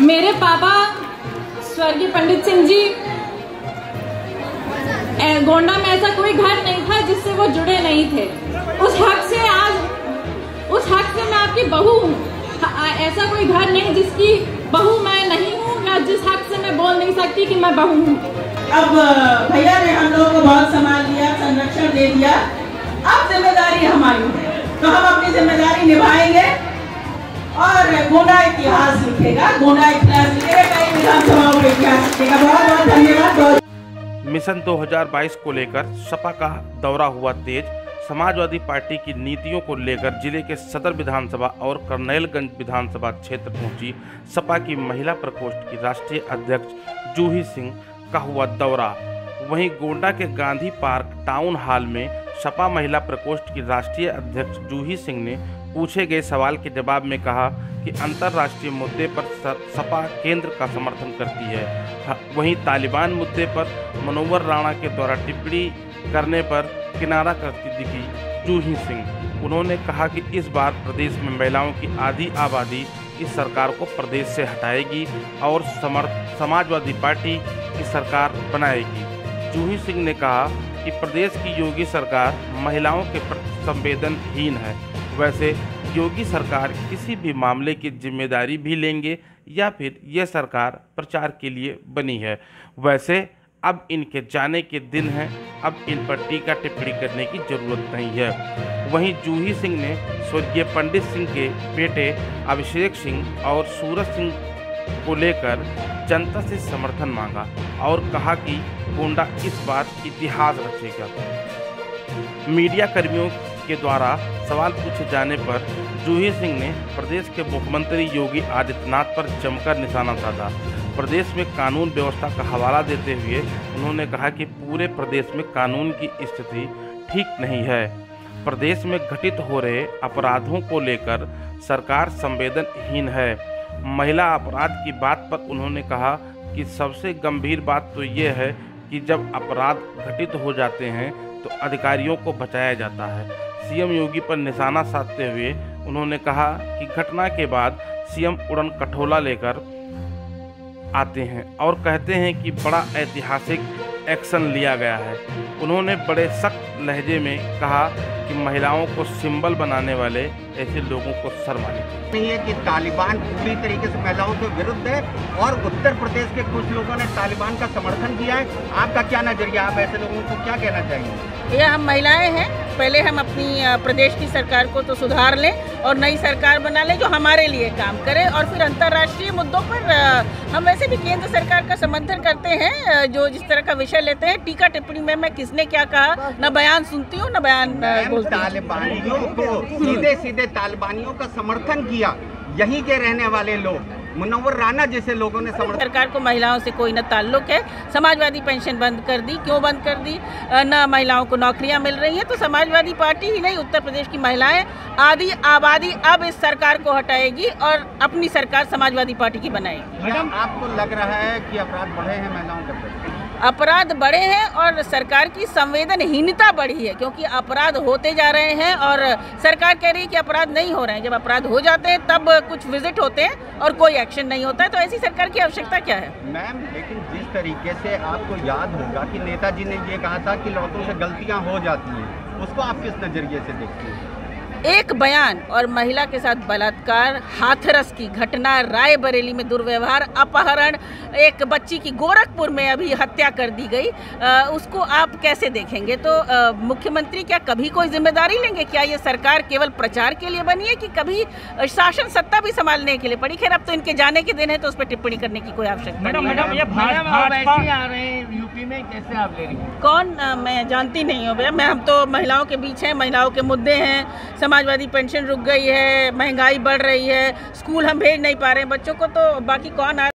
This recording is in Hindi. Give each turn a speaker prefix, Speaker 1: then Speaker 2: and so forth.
Speaker 1: मेरे पापा स्वर्गीय पंडित सिंह जी, गोंडा में ऐसा कोई घर नहीं था जिससे वो जुड़े नहीं थे। उस हक से मैं आपकी बहू हूँ। ऐसा कोई घर नहीं जिसकी बहू मैं नहीं हूँ, या जिस हक से मैं बोल नहीं सकती कि मैं बहू हूँ।
Speaker 2: अब भैया ने हम लोगों को बहुत संभाल लिया, संरक्षण दे दिया। अब जिम्मेदारी हमारी है, तो हम अपनी जिम्मेदारी निभाएंगे और गोंडा इतिहास लिखेगा, गोंडा इतिहास लिखेगा, कई विधानसभाओं का इतिहास लिखेगा। बहुत बहुत धन्यवाद।
Speaker 3: मिशन 2022 को लेकर सपा का दौरा हुआ तेज। समाजवादी पार्टी की नीतियों को लेकर जिले के सदर विधानसभा और करनैलगंज विधानसभा क्षेत्र पहुंची सपा की महिला प्रकोष्ठ की राष्ट्रीय अध्यक्ष जूही सिंह का हुआ दौरा। वहीं गोंडा के गांधी पार्क टाउन हॉल में सपा महिला प्रकोष्ठ की राष्ट्रीय अध्यक्ष जूही सिंह ने पूछे गए सवाल के जवाब में कहा कि अंतर्राष्ट्रीय मुद्दे पर सपा केंद्र का समर्थन करती है। वहीं तालिबान मुद्दे पर मनोहर राणा के द्वारा टिप्पणी करने पर किनारा करती दिखी जूही सिंह। उन्होंने कहा कि इस बार प्रदेश में महिलाओं की आधी आबादी इस सरकार को प्रदेश से हटाएगी और समाजवादी पार्टी की सरकार बनाएगी। जूही सिंह ने कहा कि प्रदेश की योगी सरकार महिलाओं के प्रति संवेदनहीन है। वैसे योगी सरकार किसी भी मामले की जिम्मेदारी भी लेंगे या फिर यह सरकार प्रचार के लिए बनी है। वैसे अब इनके जाने के दिन हैं, अब इन पर टीका टिप्पणी करने की जरूरत नहीं है। वहीं जूही सिंह ने स्वर्गीय पंडित सिंह के बेटे अभिषेक सिंह और सूरज सिंह को लेकर जनता से समर्थन मांगा और कहा कि गोंडा इस बार इतिहास रचेगा। मीडिया कर्मियों के द्वारा सवाल पूछे जाने पर जूही सिंह ने प्रदेश के मुख्यमंत्री योगी आदित्यनाथ पर जमकर निशाना साधा। प्रदेश में कानून व्यवस्था का हवाला देते हुए उन्होंने कहा कि पूरे प्रदेश में कानून की स्थिति ठीक नहीं है। प्रदेश में घटित हो रहे अपराधों को लेकर सरकार संवेदनहीन है। महिला अपराध की बात पर उन्होंने कहा कि सबसे गंभीर बात तो ये है कि जब अपराध घटित हो जाते हैं तो अधिकारियों को बचाया जाता है। सीएम योगी पर निशाना साधते हुए उन्होंने कहा कि घटना के बाद सीएम उड़न खटोला लेकर आते हैं और कहते हैं कि बड़ा ऐतिहासिक एक्शन लिया गया है। उन्होंने बड़े सख्त लहजे में कहा कि महिलाओं को सिंबल बनाने वाले ऐसे लोगों को शर्म आनी चाहिए।
Speaker 4: नहीं है कि तालिबान पूरी तरीके से महिलाओं के विरुद्ध है और उत्तर प्रदेश के कुछ लोगों ने तालिबान का समर्थन किया है। आपका क्या नजरिया, आप ऐसे लोगों को क्या कहना चाहिए?
Speaker 5: ये हम महिलाएं हैं, पहले हम अपनी प्रदेश की सरकार को तो सुधार लें और नई सरकार बना लें जो हमारे लिए काम करे, और फिर अंतर्राष्ट्रीय मुद्दों पर हम वैसे भी केंद्र सरकार का समर्थन करते हैं। जो जिस तरह का विषय लेते हैं, टीका टिप्पणी में मैं किसने क्या कहा, न बयान सुनती हूँ न बयान बोलती हूँ।
Speaker 4: तालिबानियों को सीधे सीधे तालिबानियों का समर्थन किया यहीं के रहने वाले लोग, मनोहर राणा जैसे लोगों ने समर्थन।
Speaker 5: सरकार को महिलाओं से कोई न ताल्लुक है। समाजवादी पेंशन बंद कर दी, क्यों बंद कर दी? न महिलाओं को नौकरियां मिल रही हैं। तो समाजवादी पार्टी ही नहीं, उत्तर प्रदेश की महिलाएं आधी आबादी अब इस सरकार को हटाएगी और अपनी सरकार समाजवादी पार्टी की बनाएगी।
Speaker 4: मैडम, आपको लग रहा है कि अपराध बढ़े हैं महिलाओं के प्रति?
Speaker 5: अपराध बढ़े हैं और सरकार की संवेदनहीनता बढ़ी है, क्योंकि अपराध होते जा रहे हैं और सरकार कह रही है कि अपराध नहीं हो रहे हैं। जब अपराध हो जाते हैं तब कुछ विजिट होते हैं और कोई एक्शन नहीं होता है। तो ऐसी सरकार की आवश्यकता क्या है?
Speaker 4: मैम, लेकिन जिस तरीके से आपको याद होगा कि नेताजी ने ये कहा था कि लौटों से गलतियां हो जाती हैं, उसको आप किस नजरिए से देखते हैं?
Speaker 5: एक बयान और महिला के साथ बलात्कार, हाथरस की घटना, रायबरेली में दुर्व्यवहार, अपहरण, एक बच्ची की गोरखपुर में अभी हत्या कर दी गई, उसको आप कैसे देखेंगे? तो मुख्यमंत्री क्या कभी कोई जिम्मेदारी लेंगे? क्या ये सरकार केवल प्रचार के लिए बनी है कि कभी शासन सत्ता भी संभालने के लिए पड़ी? खैर, अब तो इनके जाने के दिन है तो उस पर टिप्पणी करने की कोई आवश्यकता नहीं है।
Speaker 4: मैडम, ये भाजपा आ रहे हैं यूपी में, कैसे आप ले रही हैं?
Speaker 5: कौन? मैं जानती नहीं हूँ भैया। हम तो महिलाओं के बीच हैं, महिलाओं के मुद्दे हैं। समाजवादी पेंशन रुक गई है, महंगाई बढ़ रही है, स्कूल हम भेज नहीं पा रहे हैं बच्चों को, तो बाकी कौन आ